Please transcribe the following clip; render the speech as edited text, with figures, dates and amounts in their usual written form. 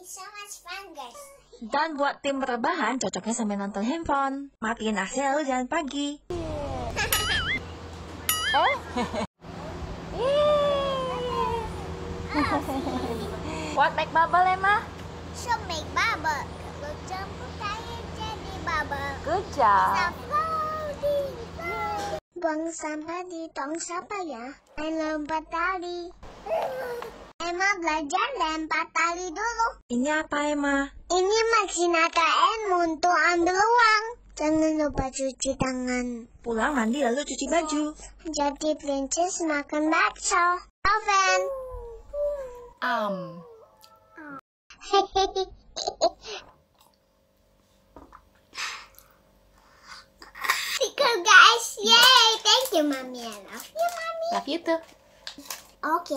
so much fun, guys. Dan buat tim rebahan, cocoknya sambil nonton handphone. Matiin AC lalu jalan pagi. What make bubble, Emma? So make bubble. Kalau campur kayak jadi bubble. Good job. Bisa floating. Buang sampah di tong sampah ya. Dan lompat tali. Emma belajar lempar tali dulu. Ini apa, Emma? Ini mesin ATM untuk ambil uang. Jangan lupa cuci tangan. Pulang mandi lalu cuci baju. Jadi princess makan bakso. Oven. Cool guys, yay! Thank you, mommy. I love you, mommy. Love you too. Okay.